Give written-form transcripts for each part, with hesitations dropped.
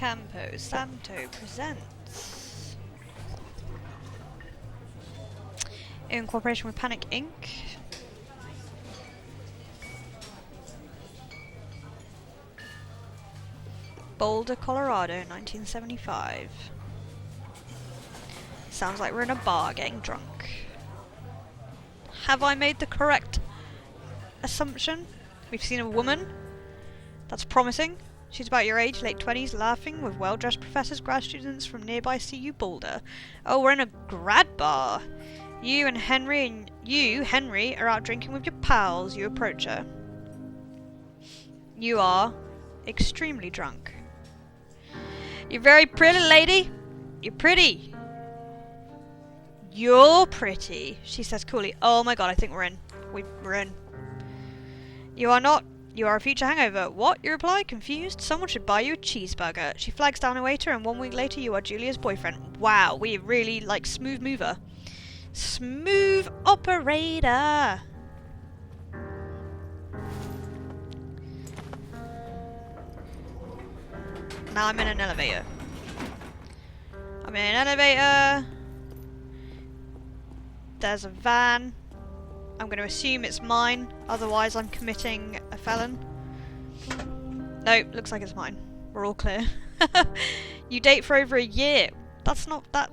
Campo Santo presents, in cooperation with Panic Inc., Boulder, Colorado, 1975. Sounds like we're in a bar getting drunk. Have I made the correct assumption? We've seen a woman. That's promising. She's about your age, late 20s, laughing with well-dressed professors, grad students from nearby CU Boulder. Oh, we're in a grad bar. You, Henry, are out drinking with your pals. You approach her. You are extremely drunk. You're very pretty, lady. You're pretty. You're pretty, she says coolly. Oh my god, I think we're in. We're in. You are not. You are a future hangover. What? You reply, confused. Someone should buy you a cheeseburger. She flags down a waiter, and 1 week later you are Julia's boyfriend. Wow, we really like smooth mover. Smooth operator. Now I'm in an elevator. I'm in an elevator. There's a van. I'm going to assume it's mine, otherwise I'm committing a felon. Nope, looks like it's mine. We're all clear. You date for over a year. That's not that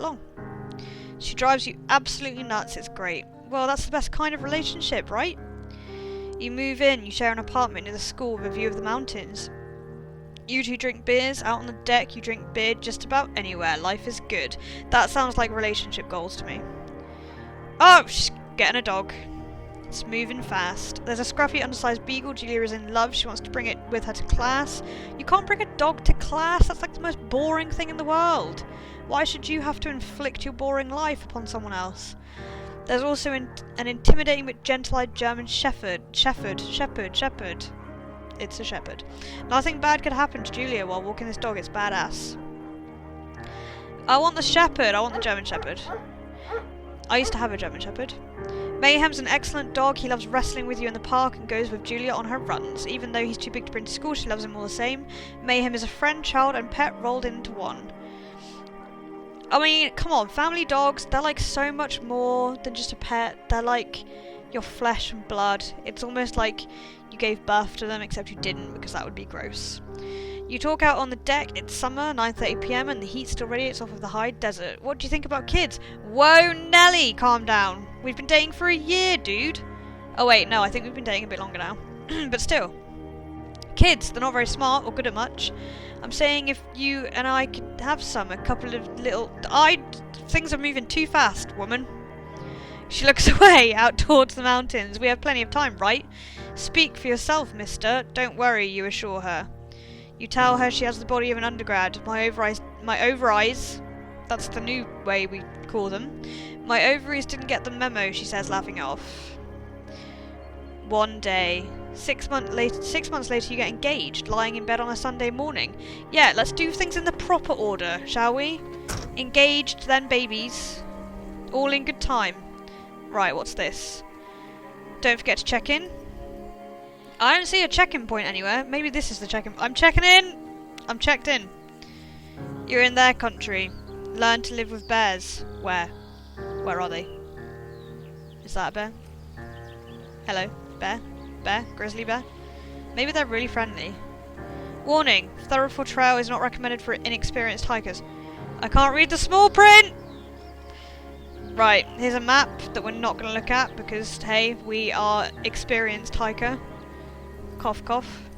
long. She drives you absolutely nuts, it's great. Well, that's the best kind of relationship, right? You move in, you share an apartment near the school with a view of the mountains. You two drink beers, out on the deck you drink beer just about anywhere. Life is good. That sounds like relationship goals to me. Oh, she's getting a dog. It's moving fast. There's a scruffy undersized beagle. Julia is in love. She wants to bring it with her to class. You can't bring a dog to class. That's like the most boring thing in the world. Why should you have to inflict your boring life upon someone else? There's also an intimidating but gentle-eyed German shepherd. Shepherd. It's a shepherd. Nothing bad could happen to Julia while walking this dog. It's badass. I want the shepherd. I want the German shepherd. I used to have a German shepherd. Mayhem's an excellent dog. He loves wrestling with you in the park and goes with Julia on her runs. Even though he's too big to bring to school, she loves him all the same. Mayhem is a friend, child, and pet rolled into one. I mean, come on, family dogs, they're like so much more than just a pet. They're like your flesh and blood. It's almost like you gave birth to them, except you didn't, because that would be gross. You talk out on the deck. It's summer, 9:30 p.m, and the heat still radiates off of the high desert. What do you think about kids? Whoa, Nelly, calm down. We've been dating for a year, dude. Oh wait, no, I think we've been dating a bit longer now. But still. Kids, they're not very smart or good at much. I'm saying if you and I could have a couple of little... Things are moving too fast, woman. She looks away, out towards the mountains. We have plenty of time, right? Speak for yourself, mister. Don't worry, you assure her. You tell her she has the body of an undergrad. My ovaries, that's the new way we call them. My ovaries didn't get the memo, she says, laughing it off. One day. 6 months later you get engaged, lying in bed on a Sunday morning. Yeah, let's do things in the proper order, shall we? Engaged, then babies. All in good time. Right, what's this? Don't forget to check in. I don't see a check-in point anywhere. Maybe this is the check-in. I'm checking in! I'm checked in. You're in their country. Learn to live with bears. Where? Where are they? Is that a bear? Hello? Bear? Bear? Grizzly bear? Maybe they're really friendly. Warning! Thoroughful trail is not recommended for inexperienced hikers. I can't read the small print! Right, here's a map that we're not going to look at because, hey, we are experienced hiker. Cough, cough.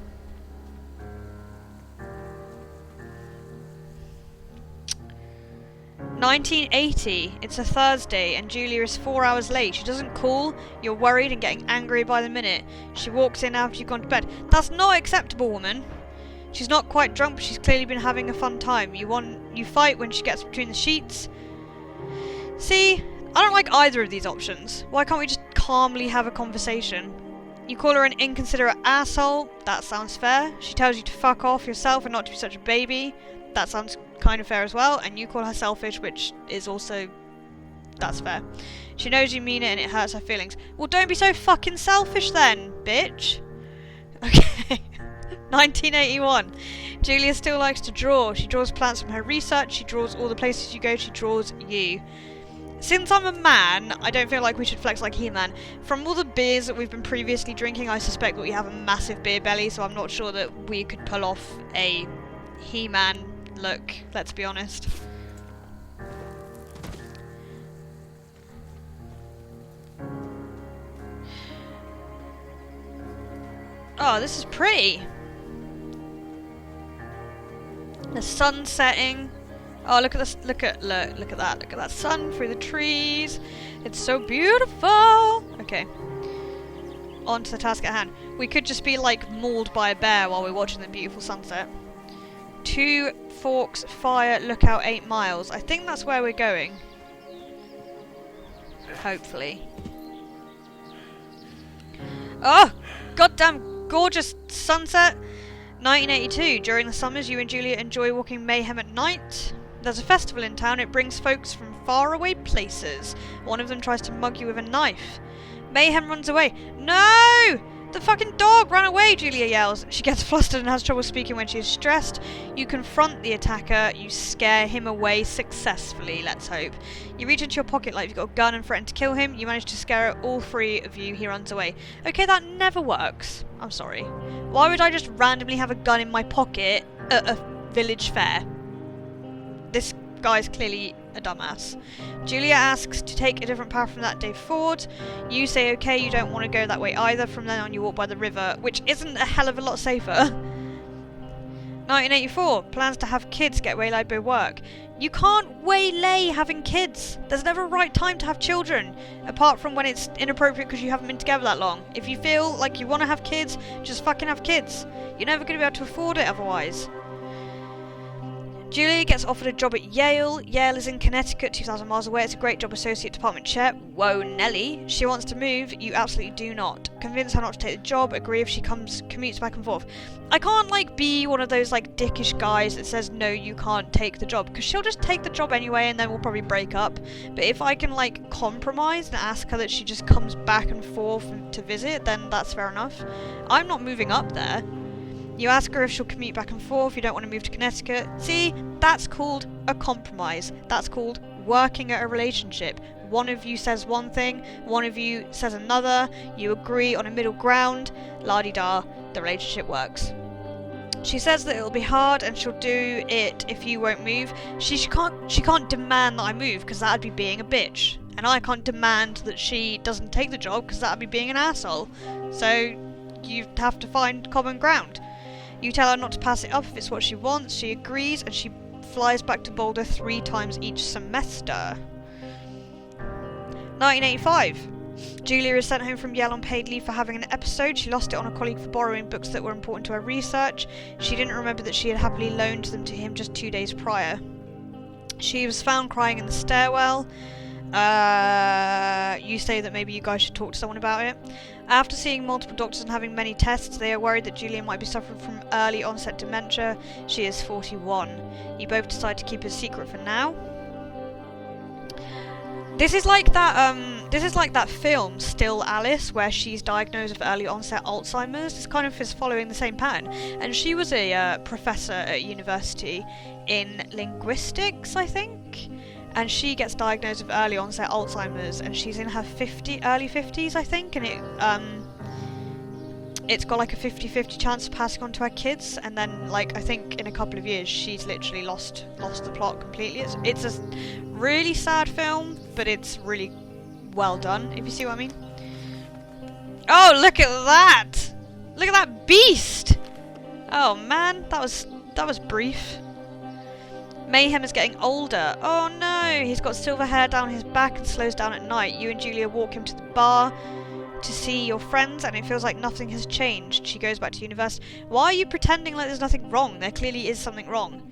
$19.80. It's a Thursday and Julia is 4 hours late. She doesn't call. You're worried and getting angry by the minute. She walks in after you've gone to bed. That's not acceptable, woman. She's not quite drunk, but she's clearly been having a fun time. You fight when she gets between the sheets. See, I don't like either of these options. Why can't we just calmly have a conversation? You call her an inconsiderate asshole. That sounds fair. She tells you to fuck off yourself and not to be such a baby. That sounds kind of fair as well. And you call her selfish, which is also... that's fair. She knows you mean it and it hurts her feelings. Well, don't be so fucking selfish then, bitch. Okay. 1981. Julia still likes to draw. She draws plants from her research. She draws all the places you go. She draws you. Since I'm a man, I don't feel like we should flex like He-Man. From all the beers that we've been previously drinking, I suspect that we have a massive beer belly, so I'm not sure that we could pull off a He-Man look, let's be honest. Oh, this is pretty. The sun's setting. Oh, look at this! Look at that! Look at that sun through the trees. It's so beautiful. Okay, on to the task at hand. We could just be like mauled by a bear while we're watching the beautiful sunset. 2 Forks Fire Lookout 8 miles. I think that's where we're going. Hopefully. Oh, goddamn gorgeous sunset. 1982. During the summers, you and Julia enjoy walking Mayhem at night. There's a festival in town. It brings folks from faraway places. One of them tries to mug you with a knife. Mayhem runs away. No! The fucking dog ran away, Julia yells. She gets flustered and has trouble speaking when she is stressed. You confront the attacker. You scare him away successfully, let's hope. You reach into your pocket like you've got a gun and threaten to kill him. You manage to scare all 3 of you. He runs away. Okay, that never works. I'm sorry. Why would I just randomly have a gun in my pocket at a village fair? This guy's clearly a dumbass. Julia asks to take a different path from that day forward. You say okay, you don't want to go that way either. From then on you walk by the river, which isn't a hell of a lot safer. 1984. Plans to have kids get waylaid by work. You can't waylay having kids. There's never a right time to have children, apart from when it's inappropriate because you haven't been together that long. If you feel like you want to have kids, just fucking have kids. You're never going to be able to afford it otherwise. Julia gets offered a job at Yale. Yale is in Connecticut, 2,000 miles away. It's a great job, associate department chair. Whoa, Nelly. She wants to move. You absolutely do not. Convince her not to take the job. Agree if she commutes back and forth. I can't, be one of those, dickish guys that says, no, you can't take the job. Because she'll just take the job anyway and then we'll probably break up. But if I can, compromise and ask her that she just comes back and forth to visit, then that's fair enough. I'm not moving up there. You ask her if she'll commute back and forth. You don't want to move to Connecticut. See, that's called a compromise. That's called working at a relationship. One of you says one thing, one of you says another. You agree on a middle ground. La-di-da, the relationship works. She says that it'll be hard and she'll do it if you won't move. She can't demand that I move because that'd be being a bitch. And I can't demand that she doesn't take the job because that'd be being an asshole. So you have to find common ground. You tell her not to pass it up if it's what she wants. She agrees and she flies back to Boulder 3 times each semester. 1985. Julia is sent home from Yale on paid leave for having an episode. She lost it on a colleague for borrowing books that were important to her research. She didn't remember that she had happily loaned them to him just 2 days prior. She was found crying in the stairwell. You say that maybe you guys should talk to someone about it. After seeing multiple doctors and having many tests, they are worried that Julia might be suffering from early onset dementia. She is 41. You both decide to keep it a secret for now. This is like that film, Still Alice, where she's diagnosed with early onset Alzheimer's. This kind of is following the same pattern. And she was a professor at university in linguistics, I think. And she gets diagnosed with early onset Alzheimer's, and she's in her early 50s, I think, and it's got a 50-50 chance of passing on to her kids, and then I think in a couple of years she's literally lost the plot completely. It's a really sad film, but it's really well done, if you see what I mean. Oh, look at that! Look at that beast! Oh man, that was brief. Mayhem is getting older. Oh no, he's got silver hair down his back and slows down at night. You and Julia walk him to the bar to see your friends and it feels like nothing has changed. She goes back to university. Why are you pretending like there's nothing wrong? There clearly is something wrong.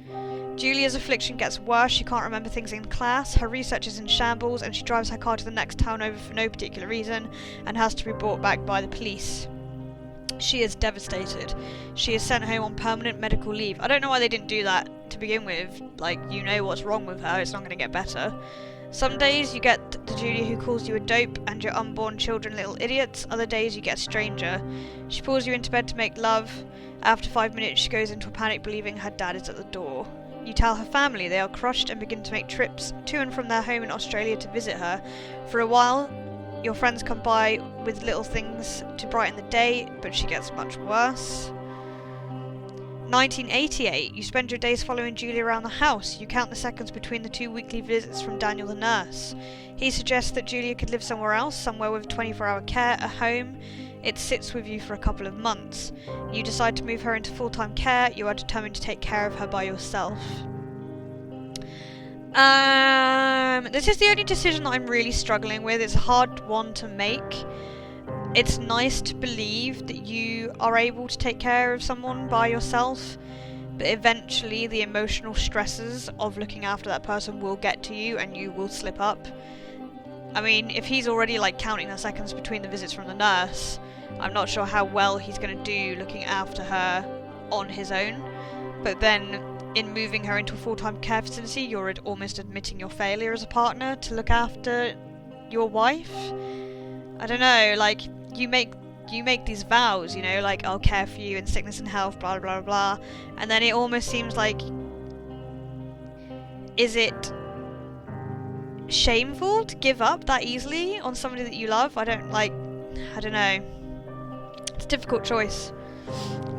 Julia's affliction gets worse. She can't remember things in class. Her research is in shambles and she drives her car to the next town over for no particular reason and has to be brought back by the police. She is devastated. She is sent home on permanent medical leave. I don't know why they didn't do that to begin with. You know what's wrong with her. It's not going to get better. Some days you get the Julia who calls you a dope and your unborn children little idiots. Other days you get a stranger. She pulls you into bed to make love After 5 minutes, she goes into a panic, believing her dad is at the door. You tell her family. They are crushed and begin to make trips to and from their home in Australia to visit her. For a while, your friends come by with little things to brighten the day, but she gets much worse. 1988. You spend your days following Julia around the house. You count the seconds between the 2 weekly visits from Daniel the nurse. He suggests that Julia could live somewhere else, somewhere with 24-hour care, a home. It sits with you for a couple of months. You decide to move her into full-time care. You are determined to take care of her by yourself. This is the only decision that I'm really struggling with. It's a hard one to make. It's nice to believe that you are able to take care of someone by yourself, but eventually the emotional stresses of looking after that person will get to you and you will slip up. I mean, if he's already like counting the seconds between the visits from the nurse, I'm not sure how well he's going to do looking after her on his own. But then, in moving her into a full-time care facility, you're almost admitting your failure as a partner to look after your wife. I don't know, like, you make these vows, you know, like, I'll care for you in sickness and health, blah, blah, blah, blah. And then it almost seems like, is it shameful to give up that easily on somebody that you love? I don't know. It's a difficult choice.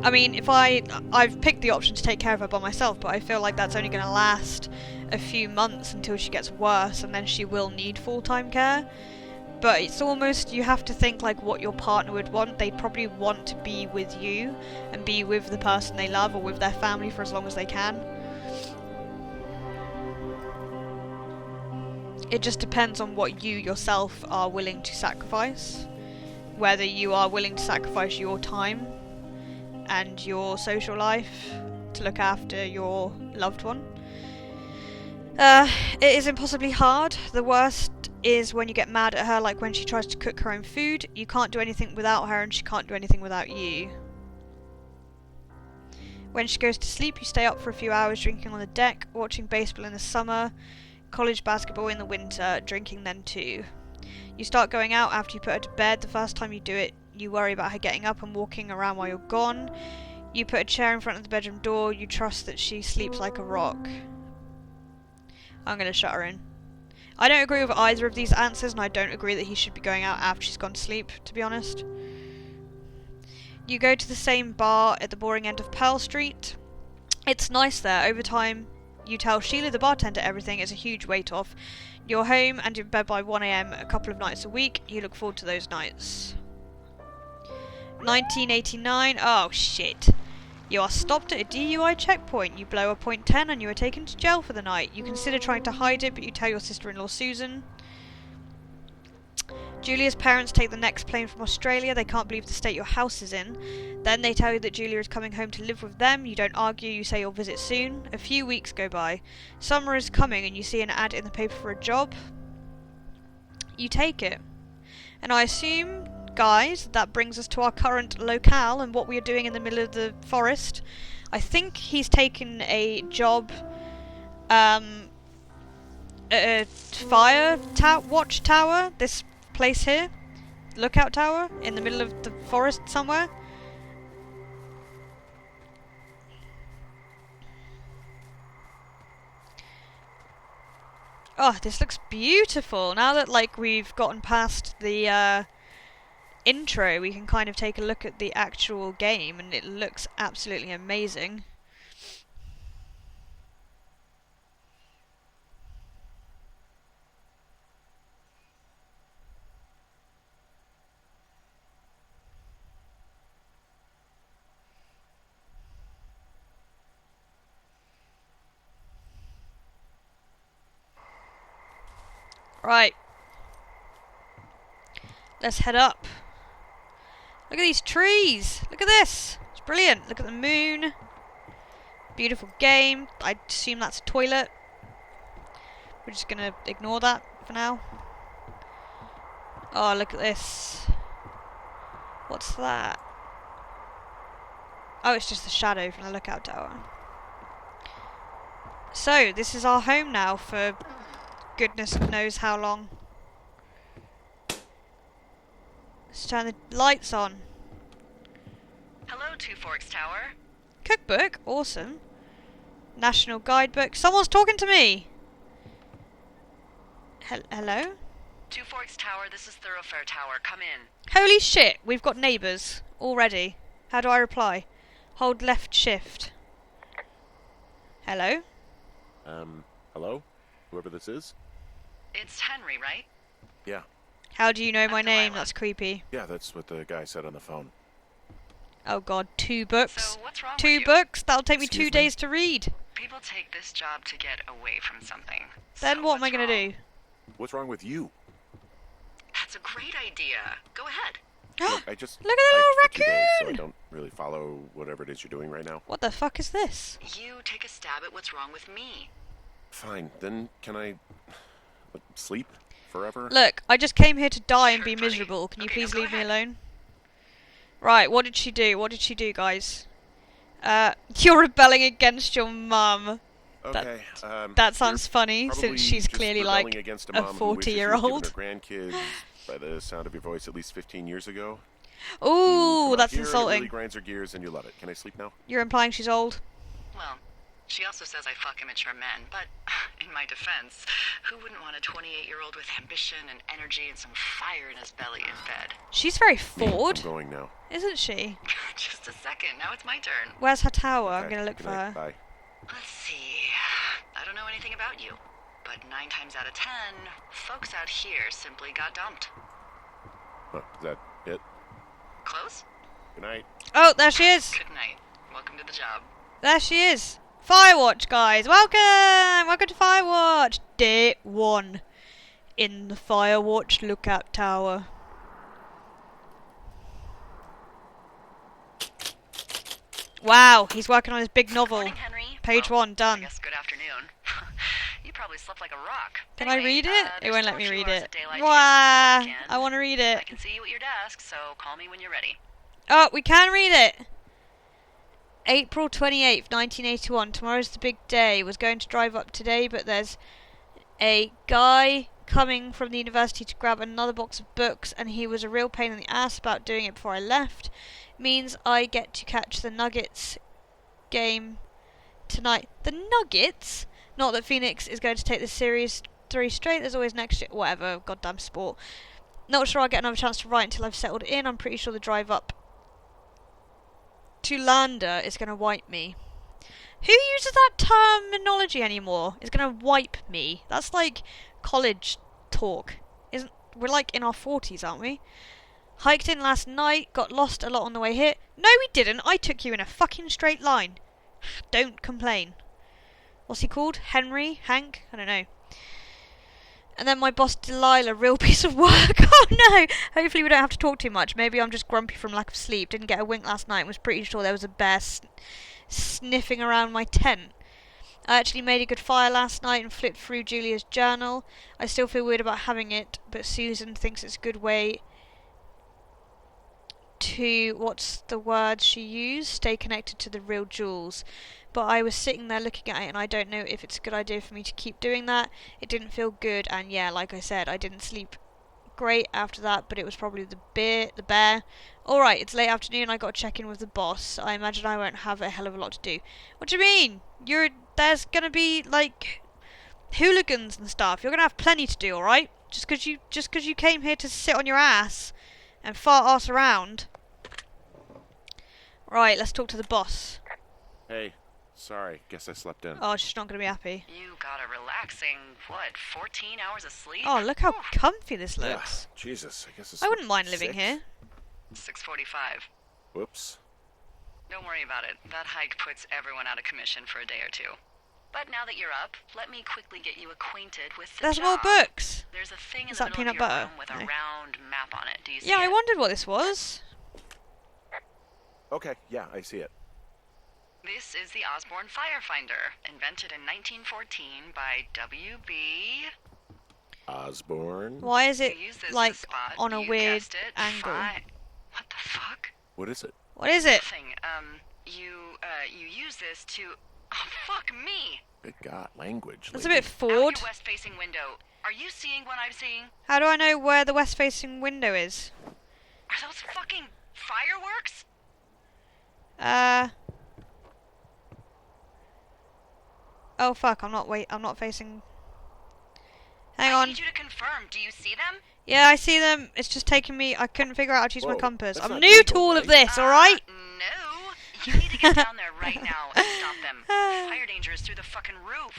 I mean, if I've picked the option to take care of her by myself, but I feel like that's only going to last a few months until she gets worse, and then she will need full-time care. But it's almost, you have to think like what your partner would want. They'd probably want to be with you and be with the person they love or with their family for as long as they can. It just depends on what you yourself are willing to sacrifice. Whether you are willing to sacrifice your time and your social life to look after your loved one. It is impossibly hard. The worst is when you get mad at her, like when she tries to cook her own food. You can't do anything without her and she can't do anything without you. When she goes to sleep, you stay up for a few hours drinking on the deck, watching baseball in the summer, college basketball in the winter, drinking then too. You start going out after you put her to bed. The first time you do it, you worry about her getting up and walking around while you're gone. You put a chair in front of the bedroom door. You trust that she sleeps like a rock. I'm going to shut her in. I don't agree with either of these answers, and I don't agree that he should be going out after she's gone to sleep, to be honest. You go to the same bar at the boring end of Pearl Street. It's nice there. Over time, you tell Sheila, the bartender, everything is a huge weight off. You're home and in bed by 1 AM a couple of nights a week. You look forward to those nights. 1989. Oh, shit. You are stopped at a DUI checkpoint. You blow a .10 and you are taken to jail for the night. You consider trying to hide it, but you tell your sister-in-law Susan. Julia's parents take the next plane from Australia. They can't believe the state your house is in. Then they tell you that Julia is coming home to live with them. You don't argue, you say you'll visit soon. A few weeks go by. Summer is coming and you see an ad in the paper for a job. You take it. And I assume, guys, that brings us to our current locale and what we are doing in the middle of the forest. I think he's taken a job at a watch tower. This place here, lookout tower in the middle of the forest somewhere. Oh, this looks beautiful. Now that like we've gotten past the intro, we can kind of take a look at the actual game and it looks absolutely amazing. Right. Let's head up. Look at these trees. Look at this. It's brilliant. Look at the moon. Beautiful game. I assume that's a toilet. We're just going to ignore that for now. Oh, look at this. What's that? Oh, it's just the shadow from the lookout tower. So, this is our home now for goodness knows how long. Let's turn the lights on. Hello, Two Forks Tower. Cookbook? Awesome. National Guidebook. Someone's talking to me! Hello? Two Forks Tower, this is Thoroughfare Tower. Come in. Holy shit, we've got neighbours already. How do I reply? Hold left shift. Hello? Hello? Whoever this is? It's Henry, right? Yeah. How do you know my name? Delilah. That's creepy. Yeah, that's what the guy said on the phone. Oh god, 2 books? So what's wrong Two with you? books? That'll take me Excuse 2 me? days to read. People take this job to get away from something. Then So what am I what's going to wrong? do? What's wrong with you? That's a great idea. Go ahead. Look, I just Look at the little hiked for 2 days, so I raccoon! don't really follow whatever it is you're doing right now. What the fuck is this? You take a stab at what's wrong with me. Fine, then can I sleep forever? Look, I just came here to die and Sure, be buddy. miserable. Can you Okay, please now go leave me ahead. alone? Right, what did she do? What did she do, guys? You're rebelling against your mum. Okay, That sounds funny, probably since she's just clearly rebelling like against a mom who wishes she was 40-year-old. given her grandkids by the sound of your voice at least 15 years ago. You Ooh, come out that's here and it insulting. really grinds her gears and you love it. Can I sleep now? You're implying she's old? Well, she also says I fuck immature men, but in my defense, who wouldn't want a 28-year-old with ambition and energy and some fire in his belly in bed? She's very forward, I'm going now. isn't she? Just a second, now it's my turn. Where's her tower? I'm Okay, going to look good for night, her. Bye. Let's see. I don't know anything about you, but 9 times out of 10, folks out here simply got dumped. Huh, is that it? Close? Good night. Oh, there she is! Good night. Welcome to the job. There she is! Firewatch, guys! Welcome! Welcome to Firewatch! Day 1. In the Firewatch lookout tower. Wow, he's working on his big novel. Morning, Henry. Page Well, 1, done. I guess good afternoon. You probably slept like a rock. Can I Anyway, read it? It there's won't still let a me few read hours it. of daylight Wow, to get I want to read it. I can see you at your desk, so call me when you're ready. Oh, we can read it! April 28th, 1981. Tomorrow's the big day. Was going to drive up today, but there's a guy coming from the university to grab another box of books, and he was a real pain in the ass about doing it before I left. Means I get to catch the Nuggets game tonight. The Nuggets? Not that Phoenix is going to take this series 3 straight. There's always next year. Whatever. Goddamn sport. Not sure I'll get another chance to write until I've settled in. I'm pretty sure the drive up to Lander is going to wipe me. Who uses that terminology anymore? Is going to wipe me. That's like college talk. We're like in our 40s, aren't we? Hiked in last night, got lost a lot on the way here. No, we didn't. I took you in a fucking straight line. Don't complain. What's he called? Henry? Hank? I don't know. And then my boss Delilah, real piece of work. Oh no! Hopefully we don't have to talk too much. Maybe I'm just grumpy from lack of sleep. Didn't get a wink last night and was pretty sure there was a bear sniffing around my tent. I actually made a good fire last night and flipped through Julia's journal. I still feel weird about having it, but Susan thinks it's a good way to, what's the word she used? Stay connected to the real jewels. But I was sitting there looking at it and I don't know if it's a good idea for me to keep doing that. It didn't feel good, and yeah, like I said, I didn't sleep great after that, but it was probably the bear. Alright, it's late afternoon, I got to check in with the boss. I imagine I won't have a hell of a lot to do. What do you mean? There's gonna be, like, hooligans and stuff. You're gonna have plenty to do, alright? Just 'cause you came here to sit on your ass and fart ass around. Right, let's talk to the boss. Hey, sorry. Guess I slept in. Oh, she's not gonna be happy. You got a relaxing, 14 hours of sleep? Oh, look how Whew. comfy this Yeah, looks. Jesus, I guess it's I wouldn't mind living 6. here. 6:45. Whoops. Don't worry about it. That hike puts everyone out of commission for a day or two. But now that you're up, let me quickly get you acquainted with the There's job. more books. There's a thing in Is the that middle of peanut your butter? room with a No. round map on it. Do you see Yeah, I it? wondered what this was. Okay, yeah, I see it. This is the Osborne Firefinder, invented in 1914 by W.B. Osborne? Why is You it, use this like, to spot, on a you weird guessed it, angle? What the fuck? What is it? What is it? Nothing. You use this to... Oh, fuck me! Good God, language. That's a lady. bit Out forward. your west-facing window. Are you seeing what I'm seeing? How do I know where the west-facing window is? Are those fucking fireworks? Oh fuck, I'm not facing... Hang I on. need you to confirm. Do you see them? Yeah, I see them. It's just taking me... I couldn't figure out how to use my Whoa, compass. that's I'm not new to legal, all of right? this, alright? No. You need to get down there right now and stop them. Fire danger is through the fucking roof.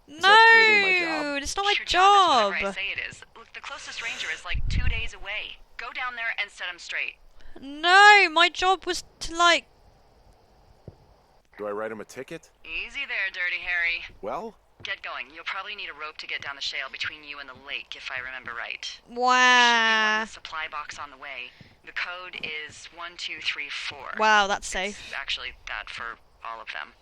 No! that really my job? It's not my Your job! is whatever I say it is. Look, the closest ranger is like 2 days away. Go down there and set him straight. No, my job was to, like... Do I write him a ticket? Easy there, Dirty Harry. Well, Get going. You'll probably need a rope to get down the shale between you and the lake, if I remember right. There should be one in Wow. the supply box on the way. The code is 1234. Wow, that's It's safe. actually that for all of them.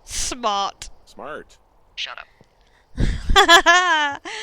Smart. smart. Shut up.